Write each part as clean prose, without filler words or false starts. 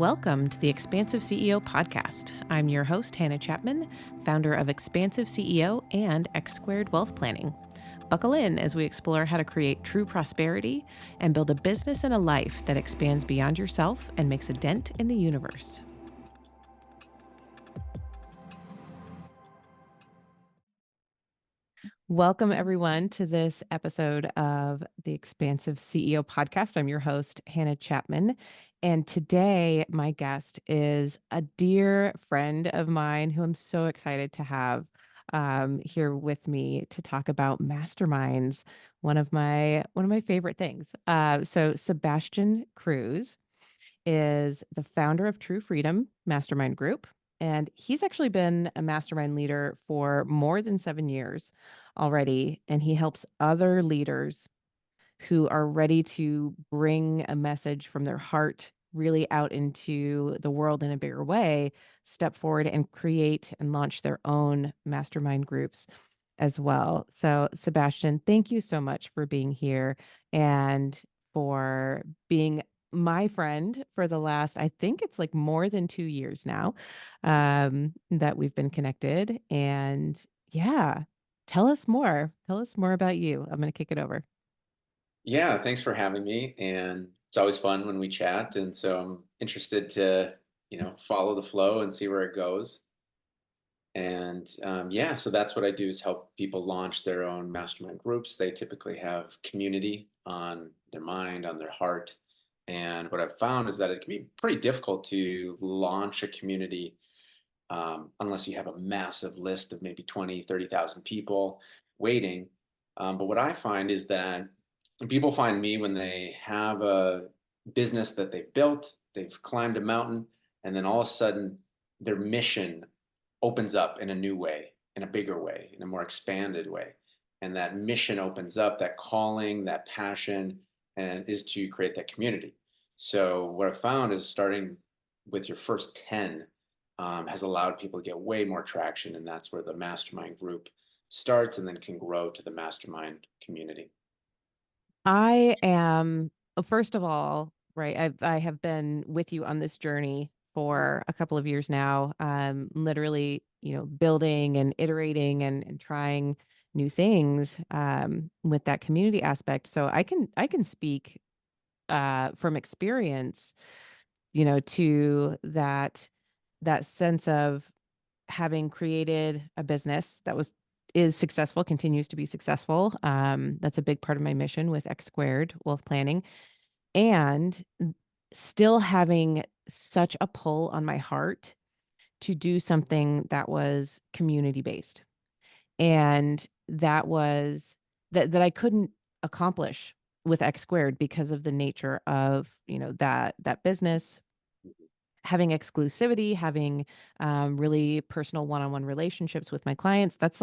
Welcome to the Expansive CEO podcast. I'm your host, Hannah Chapman, founder of Expansive CEO and X Squared Wealth Planning. Buckle in as we explore how to create true prosperity and build a business and a life that expands beyond yourself and makes a dent in the universe. Welcome, everyone, to this episode of the Expansive CEO podcast. I'm your host, Hannah Chapman. And today, my guest is a dear friend of mine who I'm so excited to have here with me to talk about masterminds, one of my favorite things. So Sebastian Cruze is the founder of True Freedom Mastermind Group. And he's actually been a mastermind leader for more than 7 years already. And he helps other leaders who are ready to bring a message from their heart really out into the world in a bigger way, step forward and create and launch their own mastermind groups as well. So, Sebastian, thank you so much for being here and for being my friend for the last, I think it's like more than 2 years now, that we've been connected. And yeah, tell us more. Tell us more about you. I'm going to kick it over. Yeah, thanks for having me. And it's always fun when we chat. And so I'm interested to, follow the flow and see where it goes. And yeah, so that's what I do is help people launch their own mastermind groups. They typically have community on their mind, on their heart. And what I've found is that it can be pretty difficult to launch a community unless you have a massive list of maybe 20, 30,000 people waiting. But what I find is that people find me when they have a business that they've built, they've climbed a mountain, and then all of a sudden their mission opens up in a new way, in a bigger way, in a more expanded way. And that mission opens up, that calling, that passion, and is to create that community. So what I've found is starting with your first 10 has allowed people to get way more traction. And that's where the mastermind group starts and then can grow to the mastermind community. I am, first of all, right, I have been with you on this journey for a couple of years now, literally, building and iterating and trying new things with that community aspect. So I can speak from experience, to that sense of having created a business that is successful, continues to be successful. That's a big part of my mission with X Squared Wealth Planning, and still having such a pull on my heart to do something that was community based, and that I couldn't accomplish with X Squared because of the nature of that business having exclusivity, having really personal one-on-one relationships with my clients. That's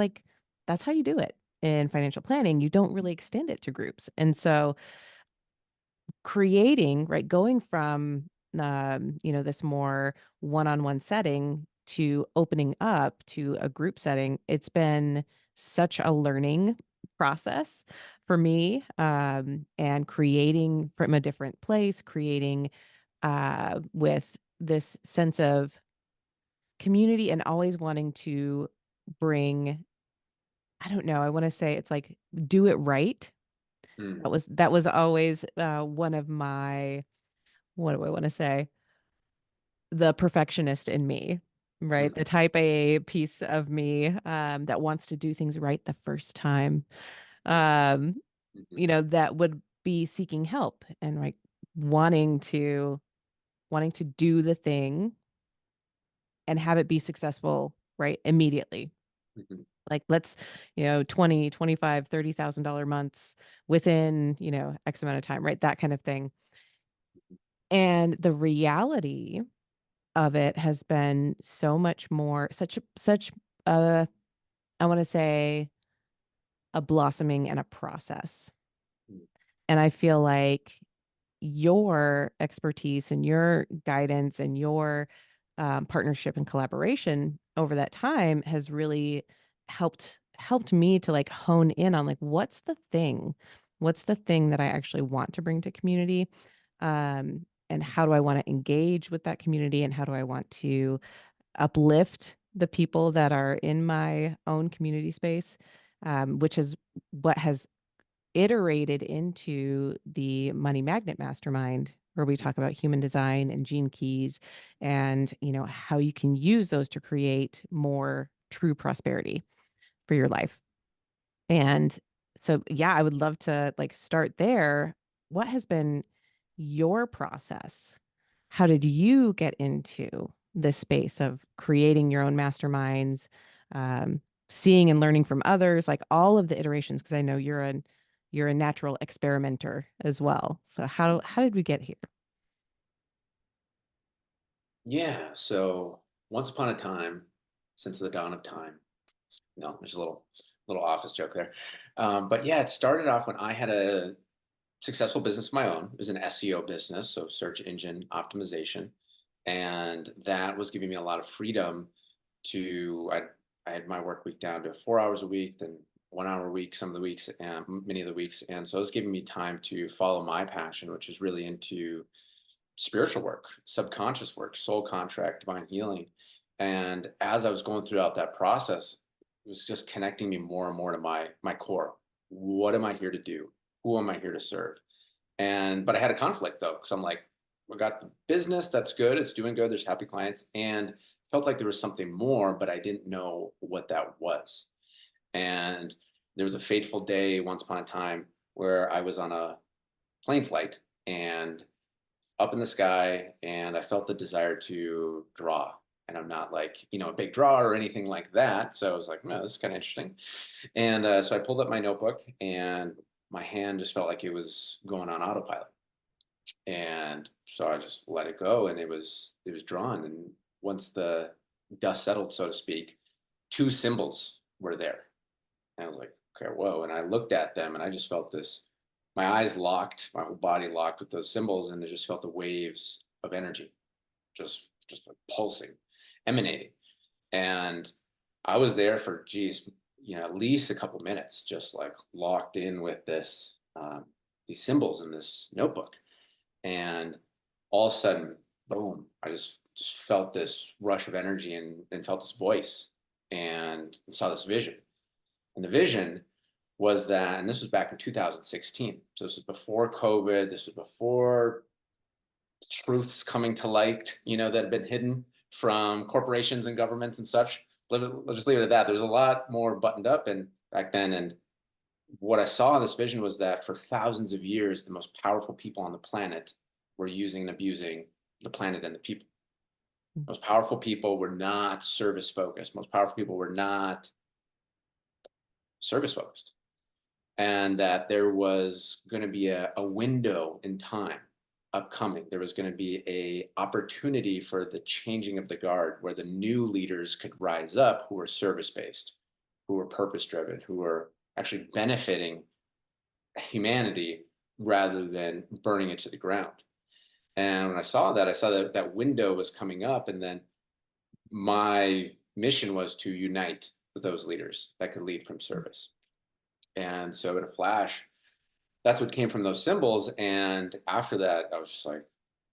how you do it in financial planning. You don't really extend it to groups. And so creating, right, going from this more one-on-one setting to opening up to a group setting, it's been such a learning process for me, and creating from a different place, creating with this sense of community and always wanting to bring, I don't know, I want to say it's like do it right. That Mhm. was that was always one of my, what do I want to say? The perfectionist in me, right? The Mhm. type A piece of me that wants to do things right the first time. Um, Mhm. that would be seeking help and like wanting to wanting to do the thing and have it be successful, right, immediately. Mhm. Like, let's, 20, 25, $30,000 months within, X amount of time, right? That kind of thing. And the reality of it has been so much more, such a, I want to say, a blossoming and a process. Mhm. And I feel like your expertise and your guidance and your partnership and collaboration over that time has really helped me to like hone in on like what's the thing that I actually want to bring to community, and how do I want to engage with that community, and how do I want to uplift the people that are in my own community space, which is what has iterated into the Money Magnet Mastermind, where we talk about human design and gene keys, and how you can use those to create more true prosperity for your life. And so, yeah, I would love to like start there. What has been your process? How did you get into this space of creating your own masterminds, um, seeing and learning from others, like all of the iterations? Because I know you're a natural experimenter as well. So how did we get here? Yeah. So once upon a time, since the dawn of time. No, there's a little office joke there. But yeah, it started off when I had a successful business of my own. It was an SEO business, so search engine optimization, and that was giving me a lot of freedom to. I had my work week down to 4 hours a week, then 1 hour a week, some of the weeks, and many of the weeks, and so it was giving me time to follow my passion, which is really into spiritual work, subconscious work, soul contract, divine healing. And as I was going throughout that process, it was just connecting me more and more to my core. What am I here to do? Who am I here to serve? And but I had a conflict though, because I'm like, we got the business, that's good, it's doing good, there's happy clients, and felt like there was something more, but I didn't know what that was. And there was a fateful day once upon a time where I was on a plane flight and up in the sky, and I felt the desire to draw. And I'm not like, a big drawer or anything like that. So I was like, no, this is kind of interesting. And so I pulled up my notebook, and my hand just felt like it was going on autopilot. And so I just let it go, and it was drawn. And once the dust settled, so to speak, two symbols were there. And I was like, okay, whoa. And I looked at them, and I just felt this, my eyes locked, my whole body locked with those symbols, and I just felt the waves of energy, just like pulsing, emanating. And I was there for, geez, at least a couple minutes, just like locked in with this, these symbols in this notebook. And all of a sudden, boom, I just felt this rush of energy, and felt this voice, and saw this vision. And the vision was that, and this was back in 2016. So this was before COVID. This was before truths coming to light, that had been hidden from corporations and governments and such. Let's just leave it at that. There's a lot more buttoned up and back then. And what I saw in this vision was that for thousands of years, the most powerful people on the planet were using and abusing the planet and the people. Most powerful people were not service focused. Most powerful people were not service focused. And that there was going to be a window in time upcoming. There was going to be a opportunity for the changing of the guard, where the new leaders could rise up, who were service based, who were purpose driven, who were actually benefiting humanity rather than burning it to the ground. And when I saw that that window was coming up, and then my mission was to unite those leaders that could lead from service. And so in a flash, that's what came from those symbols. And after that, I was just like,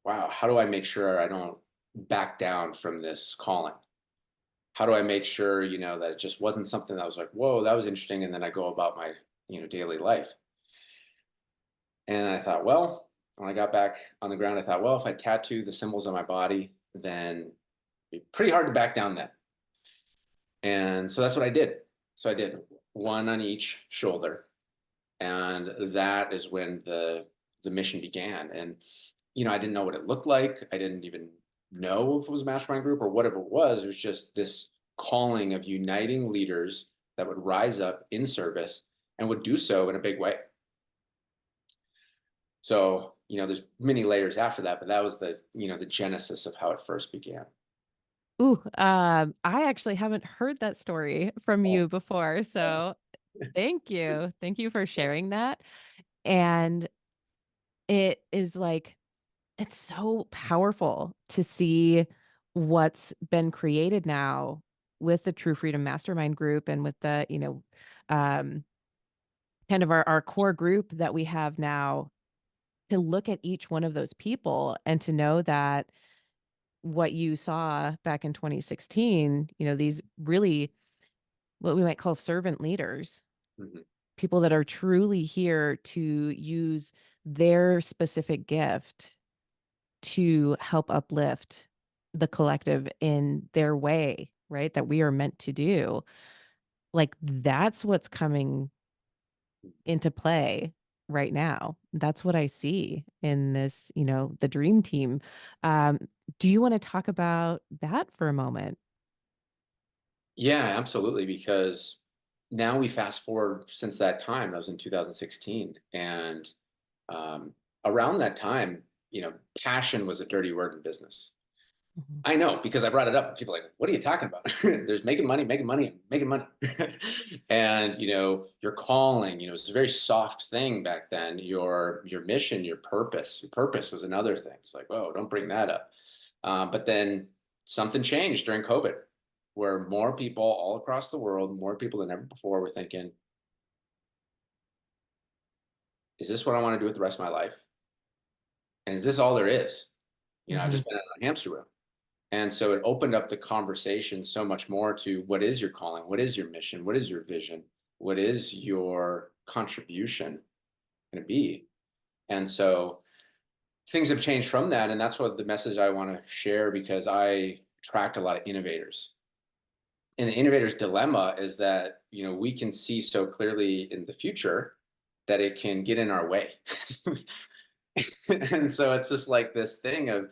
wow, how do I make sure I don't back down from this calling? How do I make sure, that it just wasn't something that was like, whoa, that was interesting. And then I go about my, daily life. And I thought, well, when I got back on the ground, I thought, well, if I tattoo the symbols on my body, then it'd be pretty hard to back down then. And so that's what I did. So I did one on each shoulder, and that is when the mission began. And I didn't know what it looked like. I didn't even know if it was a mastermind group or whatever it was. It was just this calling of uniting leaders that would rise up in service and would do so in a big way. So there's many layers after that, but that was the genesis of how it first began. Ooh, I actually haven't heard that story from Oh, you before, yeah. so thank you for sharing that. And it is like, it's so powerful to see what's been created now with the True Freedom Mastermind group, and with the, um, kind of our core group that we have now. to look at each one of those people and to know that what you saw back in 2016, these really what we might call servant leaders, Mhm. people that are truly here to use their specific gift to help uplift the collective in their way, right? That we are meant to do. Like that's what's coming into play right now. That's what I see in this, the dream team. Um, do you want to talk about that for a moment? Yeah, absolutely. Because now we fast forward since that time, that was in 2016. And um, around that time, passion was a dirty word in business. Mhm. I know because I brought it up. People are like, what are you talking about? There's making money, making money. And your calling, it's a very soft thing back then. Your mission, your purpose was another thing. It's like, oh, don't bring that up. But then something changed during COVID, where more people all across the world, more people than ever before, were thinking, is this what I want to do with the rest of my life? And is this all there is? I've Mhm. just been on a hamster wheel. And so it opened up the conversation so much more to what is your calling? What is your mission? What is your vision? What is your contribution going to be? And so things have changed from that. And that's what the message I want to share, because I attract a lot of innovators. And the innovator's dilemma is that, we can see so clearly in the future that it can get in our way. And so it's just like this thing of,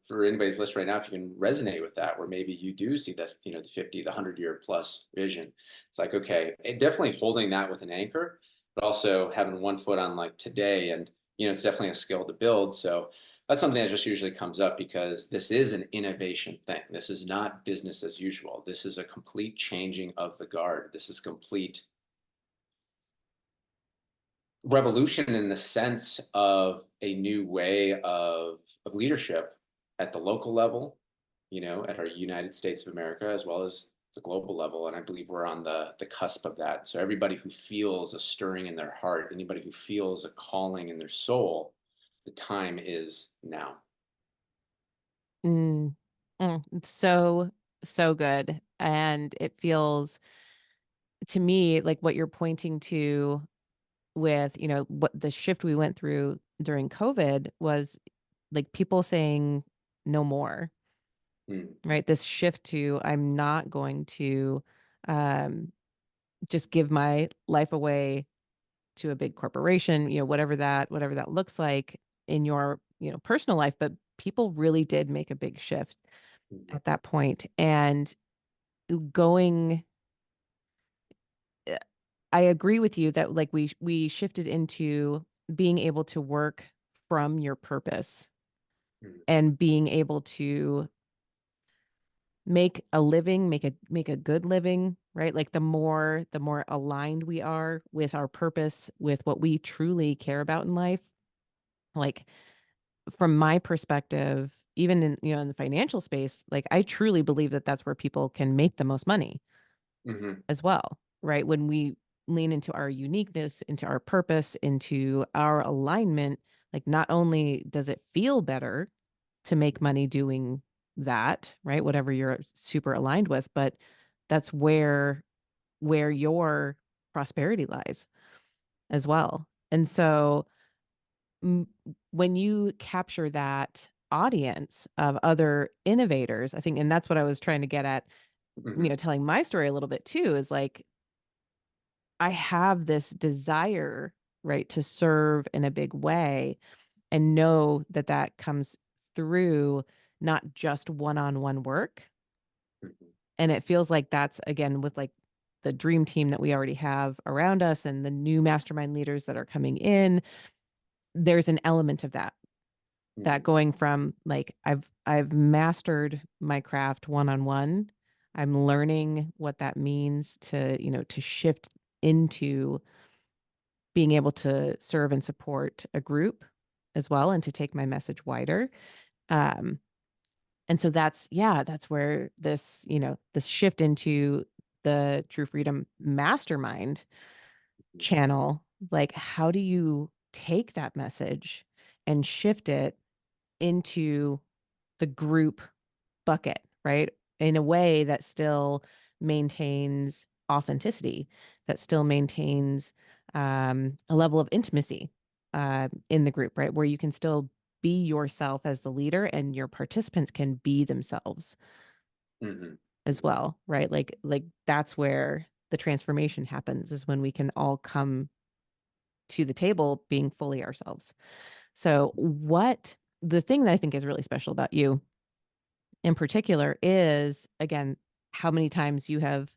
for anybody's list right now, if you can resonate with that, where maybe you do see that, the 50, the 100-year plus vision. It's like, okay, definitely holding that with an anchor, but also having one foot on like today. And, it's definitely a skill to build. So that's something that just usually comes up because this is an innovation thing. This is not business as usual. This is a complete changing of the guard. This is complete revolution in the sense of a new way of leadership at the local level, at our United States of America, as well as the global level. And I believe we're on the cusp of that. So everybody who feels a stirring in their heart, anybody who feels a calling in their soul, the time is now. Mm. It's so, so good. And it feels to me like what you're pointing to with, what the shift we went through during COVID was like people saying no more, Mm-hmm. right? This shift to I'm not going to um, just give my life away to a big corporation, whatever that looks like in your, personal life. But people really did make a big shift Mm-hmm. at that point. And going uh, I agree with you that like we shifted into being able to work from your purpose and being able to make a living, make a good living, right? Like the more aligned we are with our purpose, with what we truly care about in life. Like from my perspective, even in the financial space, like I truly believe that that's where people can make the most money Mm-hmm. as well, right? When we lean into our uniqueness, into our purpose, into our alignment, like not only does it feel better to make money doing that, right? Whatever you're super aligned with, but that's where your prosperity lies as well. And so m- when you capture that audience of other innovators, I think, and that's what I was trying to get at, Mm-hmm. telling my story a little bit too, is like I have this desire, right, to serve in a big way and know that that comes through not just one-on-one work. Mm-hmm. And it feels like that's again with like the dream team that we already have around us and the new mastermind leaders that are coming in. There's an element of that Mm-hmm. going from like I've mastered my craft one-on-one. I'm learning what that means to, to shift into being able to serve and support a group as well and to take my message wider. Um, and so that's where this shift into the True Freedom Mastermind channel, like how do you take that message and shift it into the group bucket, right? In a way that still maintains authenticity, that still maintains a level of intimacy in the group, right? Where you can still be yourself as the leader and your participants can be themselves Hmm. as Hmm. well, right? Like that's where the transformation happens is when we can all come to the table being fully ourselves. So what the thing that I think is really special about you in particular is again how many times you have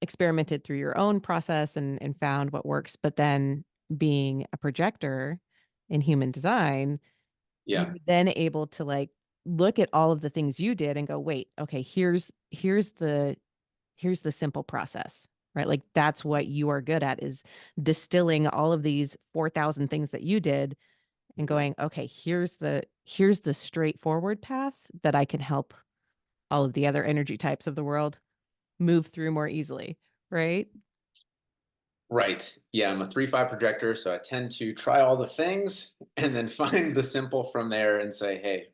experimented through your own process and found what works, but then being a projector in human design, Yeah. you're then able to like look at all of the things you did and go, wait, okay, here's the simple process, right? Like that's what you are good at is distilling all of these 4,000 things that you did and Hmm. going, okay, here's the straightforward path that I can help all of the other energy types of the world move through more easily, right? Right. Yeah, I'm a 3-5 projector, so I tend to try all the things and then find the simple from there and say, hey,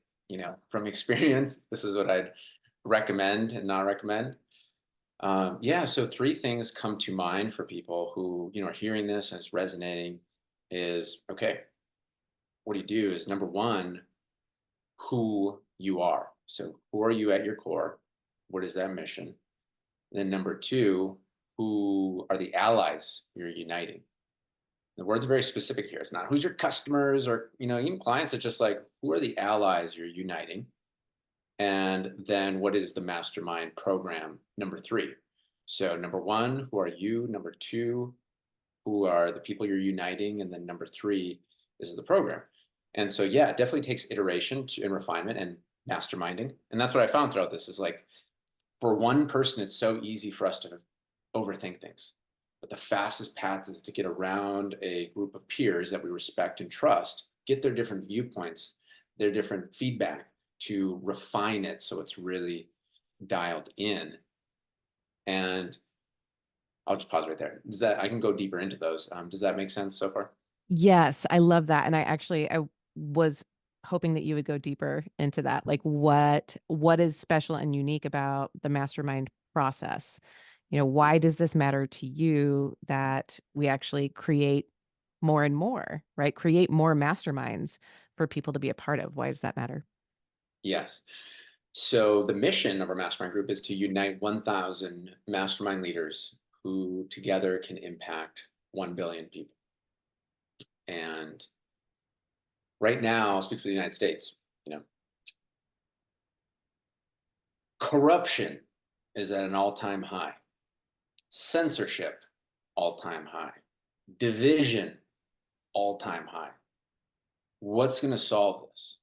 from experience, this is what I'd recommend and not recommend. Yeah, so three things come to mind for people who, are hearing this and it's resonating is okay, what do is number one, who you are. So who are you at your core? What is that mission? Then number two, who are the allies you're uniting? The word's very specific here. It's not who's your customers or, even clients. It's just like, who are the allies you're uniting? And then what is the mastermind program? Number three. So number one, who are you? Number two, who are the people you're uniting? And then number three is the program. And so, yeah, it definitely takes iteration and refinement and masterminding. And that's what I found throughout this is like, for one person, it's so easy for us to overthink things. But the fastest path is to get around a group of peers that we respect and trust, get their different viewpoints, their different feedback to refine it so it's really dialed in. And I'll just pause right there. Does that I can go deeper into those. Does that make sense so far? Yes, I love that. And I was hoping that you would go deeper into that. Like what is special and unique about the mastermind process? Why does this matter to you that we actually create more and more, right? Create more masterminds for people to be a part of. Why does that matter? Yes. So the mission of our mastermind group is to unite 1,000 mastermind leaders who together can impact 1 billion people. And right now, I'll speak for the United States, you know, corruption is at an all-time high. Censorship, all-time high. Division, all-time high. What's going to solve this?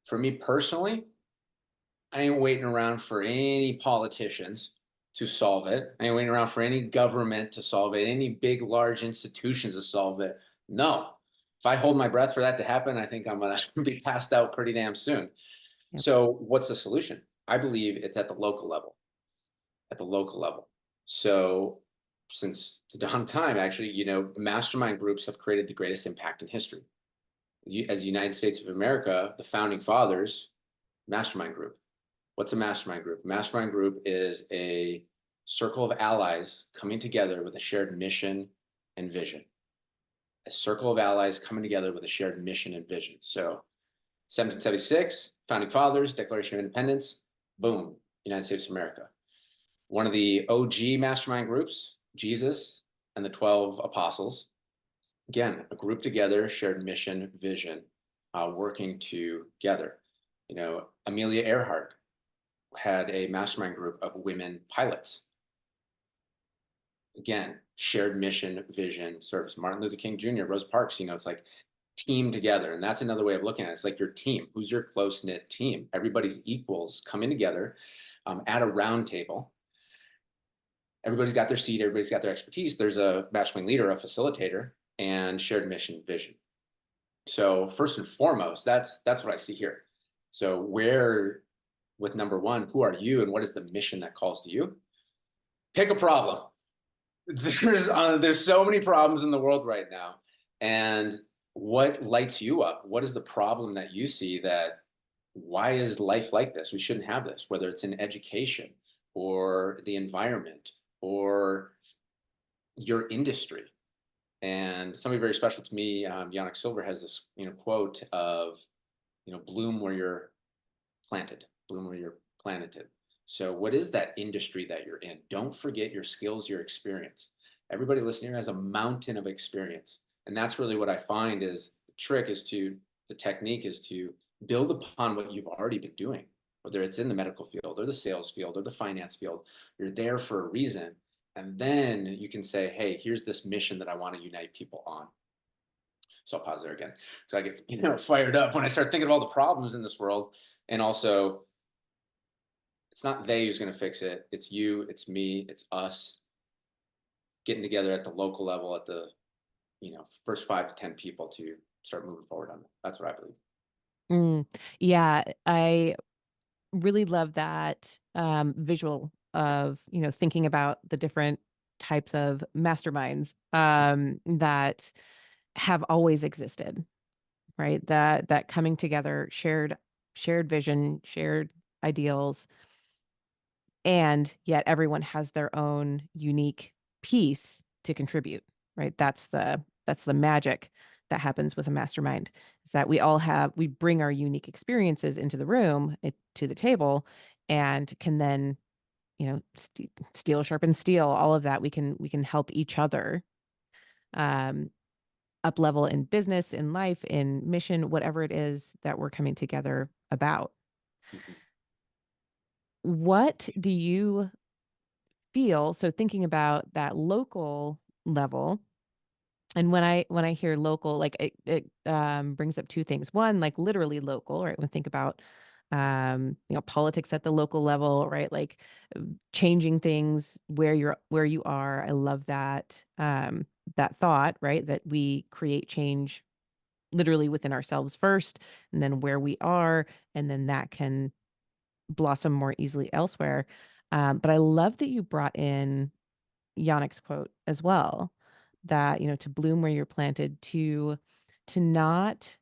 For me personally, I ain't waiting around for any politicians to solve it. I ain't waiting around for any government to solve it, any big, large institutions to solve it. No. If I hold my breath for that to happen, I think I'm going to be passed out pretty damn soon. Yep. So, what's the solution? I believe it's at the local level. At the local level. So, since the dawn of time, actually, mastermind groups have created the greatest impact in history. As the United States of America, the founding fathers, mastermind group. What's a mastermind group? Mastermind group is a circle of allies coming together with a shared mission and vision. A circle of allies coming together with a shared mission and vision. So 1776, founding fathers, Declaration of Independence, boom, United States of America. One of the OG mastermind groups, Jesus and the 12 apostles, again, a group together, shared mission, vision, working together. Amelia Earhart had a mastermind group of women pilots. Again, shared mission, vision, service. Martin Luther King Jr., Rosa Parks, it's like team together. And that's another way of looking at it. It's like your team. Who's your close knit team? Everybody's equals coming together at a round table. Everybody's got their seat, everybody's got their expertise. There's a mastermind leader, a facilitator, and shared mission, vision. So first and foremost, that's what I see here. So where with number one, who are you and what is the mission that calls to you? Pick a problem. There's so many problems in the world right now. And what lights you up? What is the problem that you see that why is life like this? We shouldn't have this, whether it's in education or the environment or your industry. And somebody very special to me, Yannick Silver, has this quote of bloom where you're planted, bloom where you're planted. So, what is that industry that you're in? Don't forget your skills, your experience. Everybody listening here has a mountain of experience, and that's really what I find is the trick is to the technique is to build upon what you've already been doing, whether it's in the medical field or the sales field or the finance field. You're there for a reason, and then you can say, "Hey, here's this mission that I want to unite people on." So I'll pause there again because I get fired up when I start thinking of all the problems in this world, and also it's not they who's going to fix it. It's you, it's me, it's us getting together at the local level, at the first 5 to 10 people to start moving forward on it. That's what I believe. Mm, yeah, I really love that visual of, thinking about the different types of masterminds that have always existed, right? That coming together, shared vision, shared ideals, and yet everyone has their own unique piece to contribute, right? That's the magic that happens with a mastermind, is that we bring our unique experiences into the room, to the table, and can then, steel sharpen steel, all of that. We can help each other um up level in business, in life, in mission, whatever it is that we're coming together about. Mhm. What do you feel, so thinking about that local level, and when I hear local, like it brings up two things. One, like literally local, right? When we think about politics at the local level, right? Like changing things where you are. I love that thought, right? That we create change literally within ourselves first, and then where we are, and then that can blossom more easily elsewhere. But I love that you brought in Yannick's quote as well, that, to bloom where you're planted, to not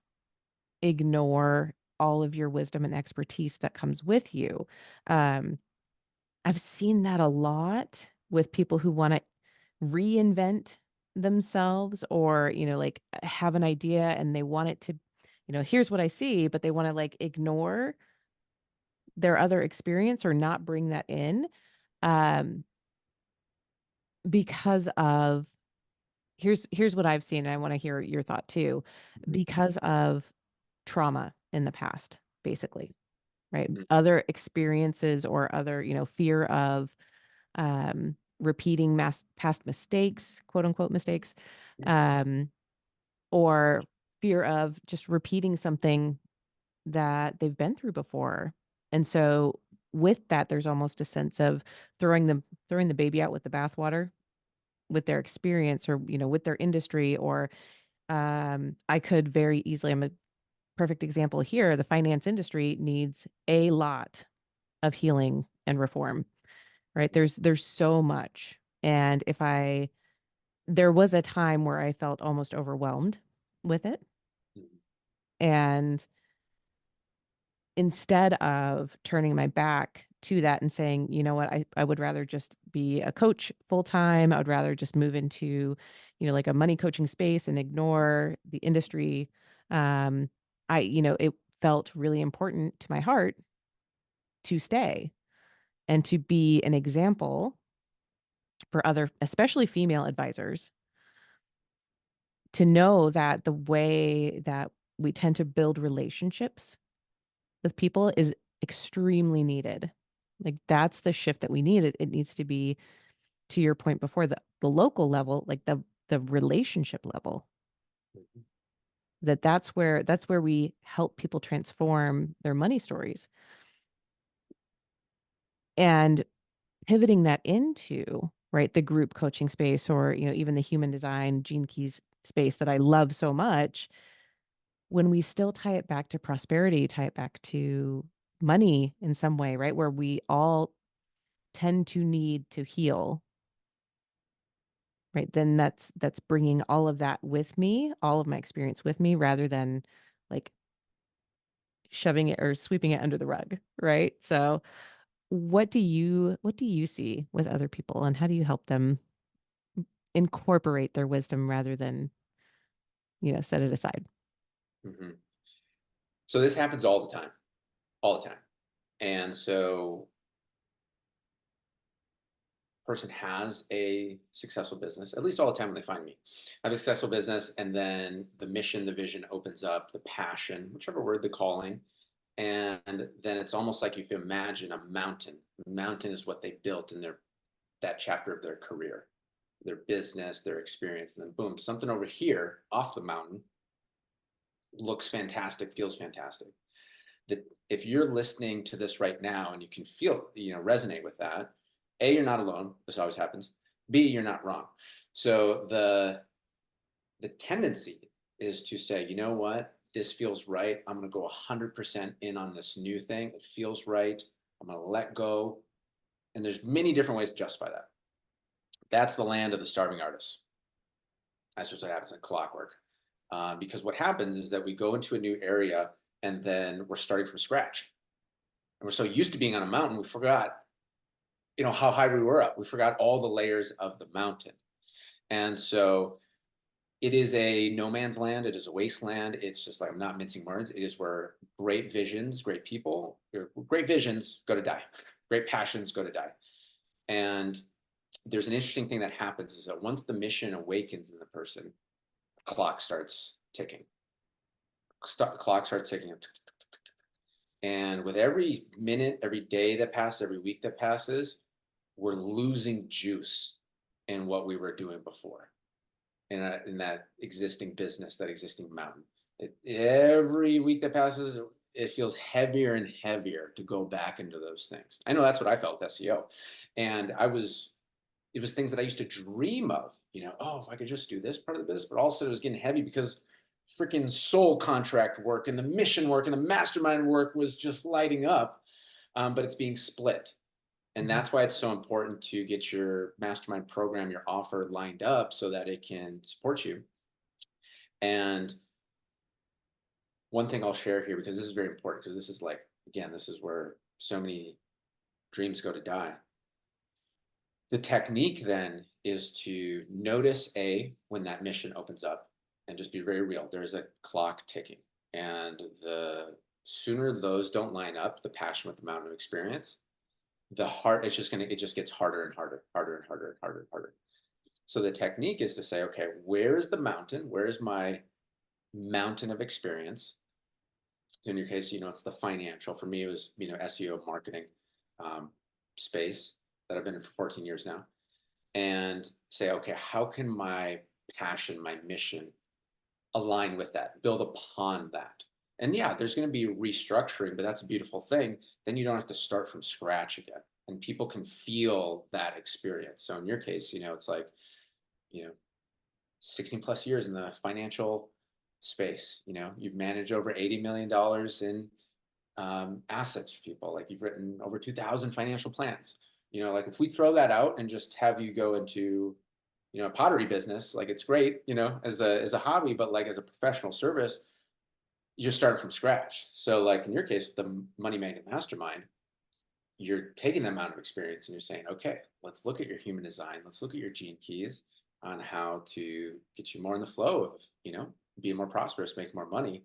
ignore all of your wisdom and expertise that comes with you. Um, I've seen that a lot with people who want to reinvent themselves, or, like have an idea and they want it to, here's what I see, but they want to like ignore their other experience or not bring that in, um, because of here's what I've seen, and I want to hear your thought too, Mhm. because of trauma in the past, basically, right? Mhm. Other experiences or other, fear of repeating past mistakes, quote unquote mistakes, Yeah. um, or fear of just repeating something that they've been through before. And so with that, there's almost a sense of throwing the baby out with the bathwater with their experience, or, with their industry, or I could very easily, I'm a perfect example here. The finance industry needs a lot of healing and reform, right? There's so much. And there was a time where I felt almost overwhelmed with it. Mhm. And instead of turning my back to that and saying, you know what, I would rather just be a coach full time. I would rather just move into, like a money coaching space and ignore the industry. Um, it felt really important to my heart to stay and to be an example for other, especially female advisors, to know that the way that we tend to build relationships with people is extremely needed. Like that's the shift that we need. It needs to be, to your point before, the local level, like the relationship level. Mhm. That's where we help people transform their money stories. And pivoting that into, right, the group coaching space, or, even the human design Gene Keys space that I love so much, when we still tie it back to prosperity, tie it back to money in some way, right? Where we all tend to need to heal, right, then that's bringing all of that with me, all of my experience with me rather than, like, shoving it or sweeping it under the rug, right? So, what do you see with other people, and how do you help them incorporate their wisdom rather than, set it aside? Hmm. So this happens all the time. And so person has a successful business, at least all the time when they find me. I have a successful business, and then the mission, the vision opens up, the passion, whichever word, the calling. And then it's almost like if you imagine a mountain. The mountain is what they built in that chapter of their career, their business, their experience. And then boom, something over here off the mountain looks fantastic, feels fantastic. That if you're listening to this right now and you can feel, resonate with that, A, you're not alone. This always happens. B, you're not wrong. So the tendency is to say, you know what, this feels right. I'm going to go 100% in on this new thing. It feels right. I'm going to let go. And there's many different ways to justify that. That's the land of the starving artists. That's just what happens in clockwork. Because what happens is that we go into a new area and then we're starting from scratch. And we're so used to being on a mountain, we forgot, how high we were up. We forgot all the layers of the mountain. And so it is a no man's land. It is a wasteland. It's just like, I'm not mincing words. It is where great visions, great people, or great visions go to die. Great passions go to die. And there's an interesting thing that happens is that once the mission awakens in the person, the clock starts ticking. Clock starts ticking. And with every minute, every day that passes, every week that passes, we're losing juice in what we were doing before, in that existing business, that existing mountain. Every week that passes, it feels heavier and heavier to go back into those things. I know that's what I felt with SEO. And it was things that I used to dream of, oh, if I could just do this part of the business, but also it was getting heavy because freaking soul contract work and the mission work and the mastermind work was just lighting up, but it's being split. And Mhm. that's why it's so important to get your mastermind program, your offer lined up so that it can support you. And one thing I'll share here, because this is very important, because this is like, again, this is where so many dreams go to die. The technique then is to notice when that mission opens up and just be very real. There's a clock ticking. And the sooner those don't line up, the passion with the mountain of experience, it just gets harder and harder, harder and harder and harder and harder. So the technique is to say, okay, where is the mountain? Where is my mountain of experience? So in your case, it's the financial. For me, it was, SEO marketing um, space that I've been in for 14 years now. And say, okay, how can my passion, my mission align with that, build upon that? And yeah, there's going to be restructuring, but that's a beautiful thing. Then you don't have to start from scratch again. And people can feel that experience. So in your case, it's like, you know, 16 plus years in the financial space. You've managed over $80 million in assets for people. Like you've written over 2,000 financial plans. Like if we throw that out and just have you go into, a pottery business, like it's great, as a hobby, but like as a professional service, you're starting from scratch. So like in your case, the Money Magnet Mastermind, you're taking that amount of experience and you're saying, okay, let's look at your human design. Let's look at your gene keys on how to get you more in the flow of, being more prosperous, making more money.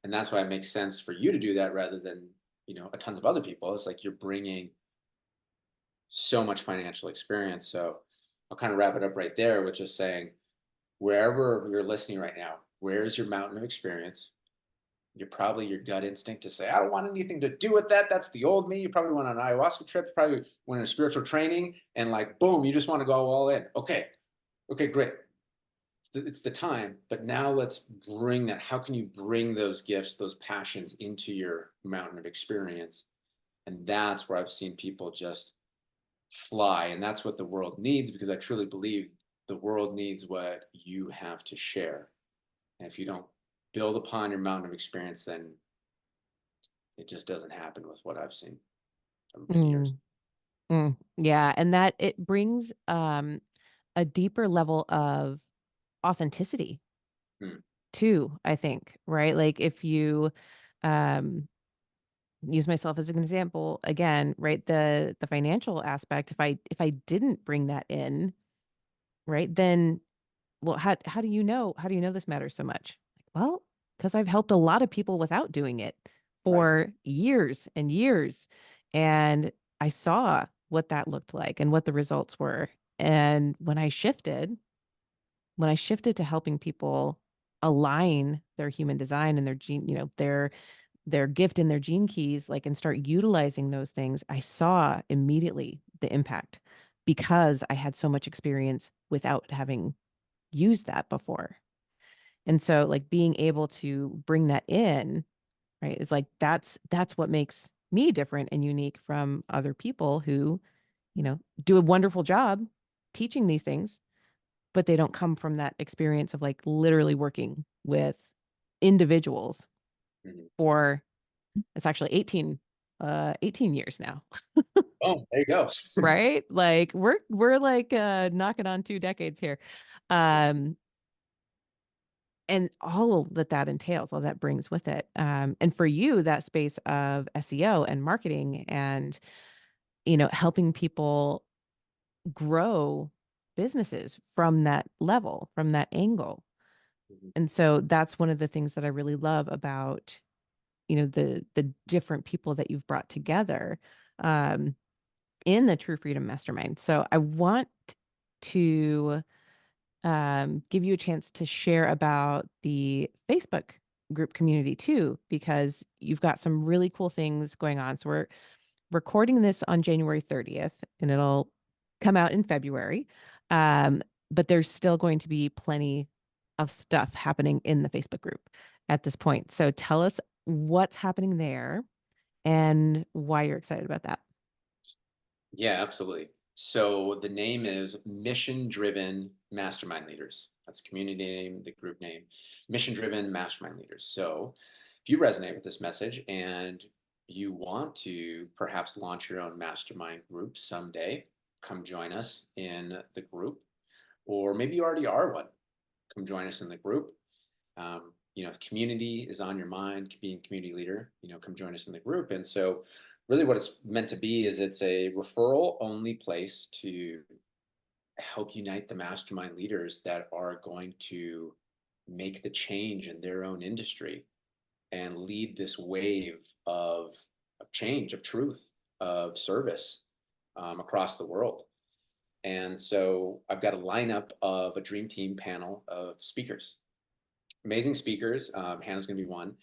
And that's why it makes sense for you to do that rather than, a tons of other people. It's like you're bringing so much financial experience. So I'll kind of wrap it up right there with just saying, wherever you're listening right now, where is your mountain of experience? You're probably your gut instinct to say, I don't want anything to do with that. That's the old me. You probably went on an ayahuasca trip. You probably went on a spiritual training and like, boom, you just want to go all in. Okay. Okay, great. It's the time, but now let's bring that. How can you bring those gifts, those passions into your mountain of experience? And that's where I've seen people just fly. And that's what the world needs, because I truly believe the world needs what you have to share. And if you don't build upon your mountain of experience, then it just doesn't happen with what I've seen over many years. Mm, yeah, and that it brings, a deeper level of authenticity Mm, too, I think, right? Like if you um use myself as an example again, right? The financial aspect, if I didn't bring that in, right? Then well, how do you know this matters so much? Like, well, because I've helped a lot of people without doing it right. for years and years. And I saw what that looked like and what the results were. And when I shifted to helping people align their human design and their gene, their gift and their gene keys, like, and start utilizing those things, I saw immediately the impact because I had so much experience without having used that before. And so like being able to bring that in, right, is like that's what makes me different and unique from other people who, do a wonderful job teaching these things, but they don't come from that experience of like literally working with individuals Mhm. for it's actually 18 years now. Oh, there you go. Right? Like we're like knocking on 2 decades here. Um and all that entails, all that brings with it. And for you, that space of SEO and marketing and, helping people grow businesses from that level, from that angle. Mhm, And so that's one of the things that I really love about, the different people that you've brought together um, in the True Freedom Mastermind. So I want to give you a chance to share about the Facebook group community too, because you've got some really cool things going on. So we're recording this on January 30th and it'll come out in February. Um, but there's still going to be plenty of stuff happening in the Facebook group at this point. So tell us what's happening there and why you're excited about that. yeah, absolutely. So the name is Mission Driven Mastermind Leaders. That's the community name, the group name, Mission Driven Mastermind Leaders. So if you resonate with this message and you want to perhaps launch your own mastermind group someday, come join us in the group. Or maybe you already are one, come join us in the group. If community is on your mind, being a community leader, come join us in the group. And so, really, what it's meant to be is it's a referral only place to help unite the mastermind leaders that are going to make the change in their own industry and lead this wave of change, of truth, of service across the world. And so, I've got a lineup of a dream team panel of speakers, amazing speakers. Hannah's going to be one,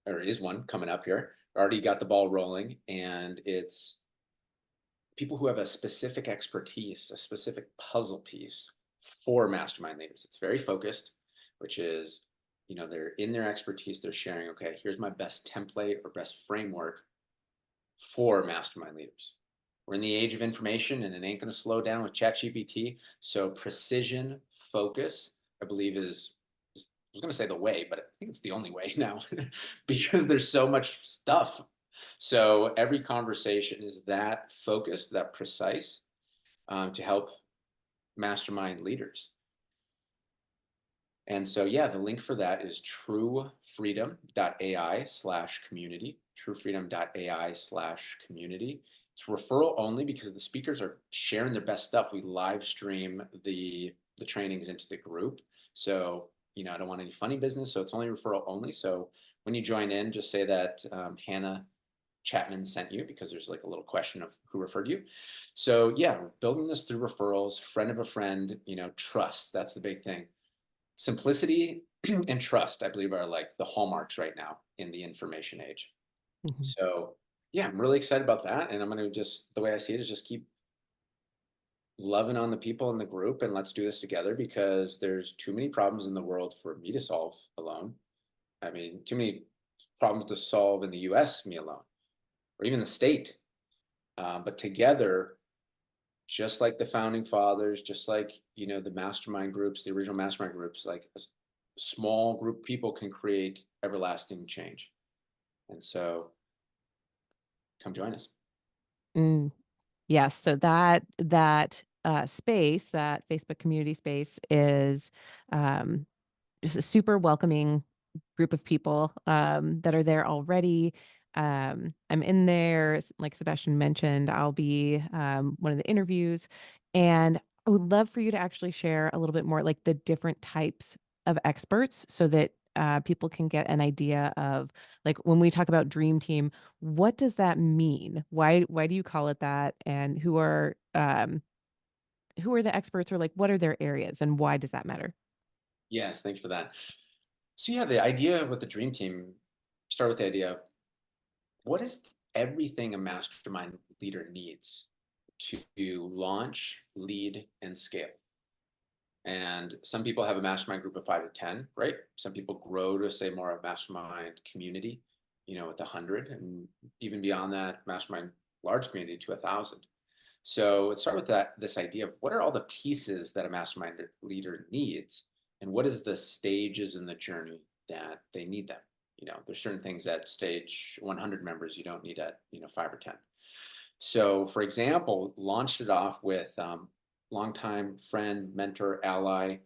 or is one coming up here. Already got the ball rolling, and it's people who have a specific expertise, a specific puzzle piece for mastermind leaders. It's very focused, which is, they're in their expertise, they're sharing, okay, here's my best template or best framework for mastermind leaders. We're in the age of information and it ain't going to slow down with ChatGPT. So precision focus, I believe, I was going to say the way, but I think it's the only way now because there's so much stuff. So every conversation is that focused, that precise, to help mastermind leaders. And so, yeah, the link for that is truefreedom.ai/community, truefreedom.ai/community. It's referral only because the speakers are sharing their best stuff. We live stream the trainings into the group. So, I don't want any funny business. So it's only referral only. So when you join in, just say that Hannah Chapman sent you because there's like a little question of who referred you. So yeah, we're building this through referrals, friend of a friend, trust. That's the big thing. Simplicity and trust, I believe, are like the hallmarks right now in the information age. Mhm. So yeah, I'm really excited about that. And I'm going to just, the way I see it is just keep loving on the people in the group and let's do this together because there's too many problems in the world for me to solve alone. I mean, too many problems to solve in the US, me alone, or even the state. But together, just like the founding fathers, just like, the mastermind groups, the original mastermind groups, like a small group of people can create everlasting change. And so come join us. Mm, yes, so that space, that Facebook community space, is um, just a super welcoming group of people that are there already. I'm in there, like Sebastian mentioned, I'll be one of the interviews, and I would love for you to actually share a little bit more, like the different types of experts, so that people can get an idea of, like, when we talk about dream team, what does that mean? Why do you call it that? And who are the experts, or like what are their areas, and why does that matter? Yes, thanks for that. So yeah, the idea with the dream team, start with the idea of what is everything a mastermind leader needs to launch, lead, and scale. And some people have a mastermind group of 5 to 10, right? Some people grow to say more of a mastermind community, with 100, and even beyond that, mastermind large community to 1,000. So let's start with this idea of what are all the pieces that a mastermind leader needs, and what is the stages in the journey that they need them. There's certain things at stage 100 members you don't need at 5 or 10. So, for example, launched it off with longtime friend, mentor, ally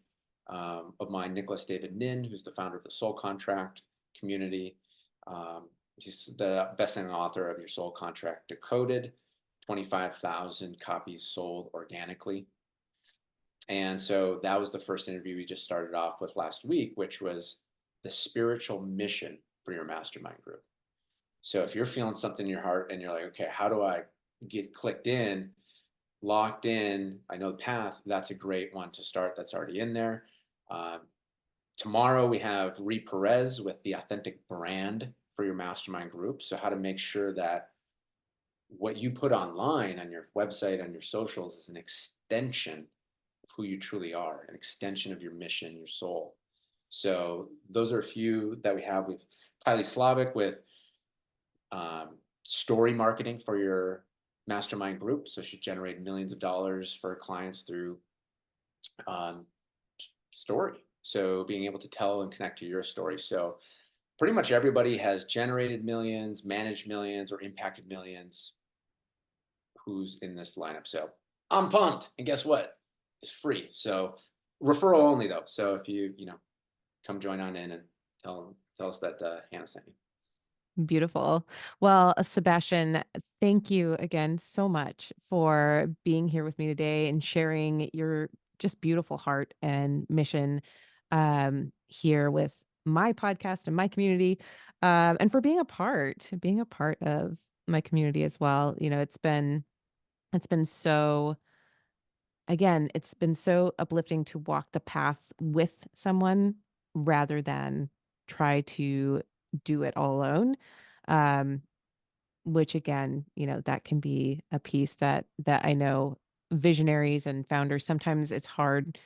of mine, Nicholas David Nin, who's the founder of the Soul Contract community. He's the best-selling author of Your Soul Contract Decoded, 25,000 copies sold organically. And so that was the first interview we just started off with last week, which was the spiritual mission for your mastermind group. So if you're feeling something in your heart and you're like, okay, how do I get clicked in, locked in? I know the path. That's a great one to start. That's already in there. Um, Tomorrow we have Ree Perez with the authentic brand for your mastermind group. So how to make sure that what you put online on your website, on your socials, is an extension of who you truly are, an extension of your mission, your soul. So those are a few that we have. We've Kylie Slavic with story marketing for your mastermind group. So she generated millions of dollars for clients through um, story. So being able to tell and connect to your story. So pretty much everybody has generated millions, managed millions, or impacted millions who's in this lineup. So I'm pumped. And guess what? It's free. So referral only though. So if you come join on in and tell us that Hannah sent you. Beautiful. Well, Sebastian, thank you again so much for being here with me today and sharing your just beautiful heart and mission here with my podcast and my community, and for being a part of my community as well. It's been so again, it's been so uplifting to walk the path with someone rather than try to do it all alone. Um, which again, that can be a piece that I know visionaries and founders, sometimes it's hard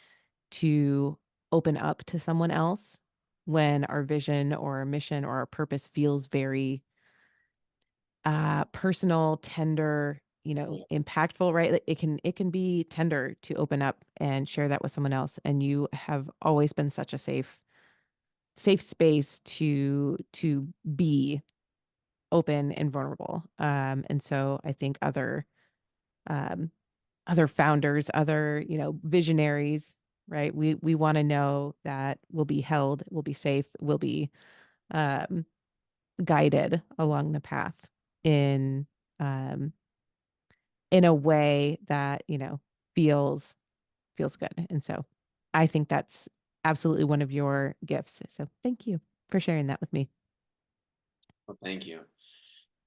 to open up to someone else when our vision or our mission or our purpose feels very personal, tender, Yeah. impactful, right? Like, it can be tender to open up and share that with someone else. And you have always been such a safe space to be open and vulnerable. And so I think um, other founders, other, visionaries, right? We want to know that we'll be held, we'll be safe, we'll be um, guided along the path in um, in a way that, feels good. And so I think that's absolutely one of your gifts. So thank you for sharing that with me. Well, thank you.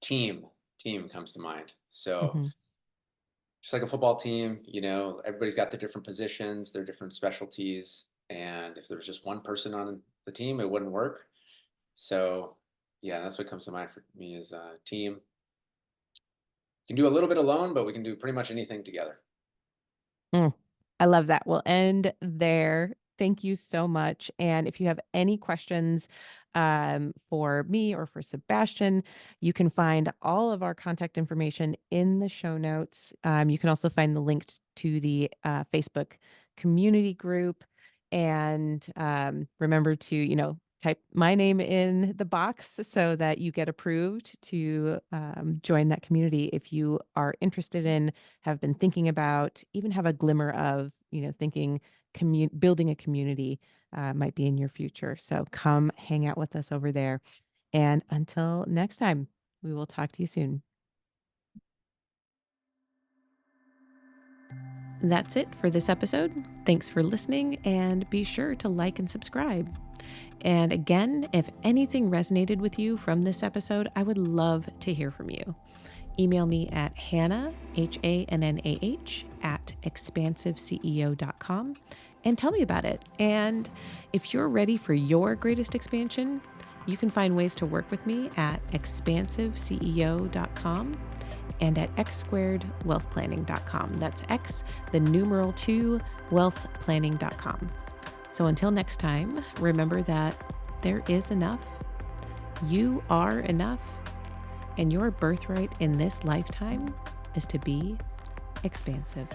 Team, team comes to mind. So Mhm. just like a football team, everybody's got their different positions, their different specialties. And if there was just one person on the team, it wouldn't work. So yeah, that's what comes to mind for me is a team. Can do a little bit alone, but we can do pretty much anything together. Mm, I love that. We'll end there. Thank you so much. And if you have any questions for me or for Sebastian, you can find all of our contact information in the show notes. You can also find the link to the Facebook community group. And remember to, type my name in the box so that you get approved to join that community if you are interested in, have been thinking about, even have a glimmer of, thinking building a community might be in your future. So come hang out with us over there. And until next time, we will talk to you soon. That's it for this episode. Thanks for listening, and be sure to like and subscribe. And again, if anything resonated with you from this episode, I would love to hear from you. Email me at Hannah, HANNAH, at expansiveceo.com and tell me about it. And if you're ready for your greatest expansion, you can find ways to work with me at expansiveceo.com and at x2wealthplanning.com. That's X, the numeral 2, wealthplanning.com. So until next time, remember that there is enough, you are enough, and your birthright in this lifetime is to be expansive.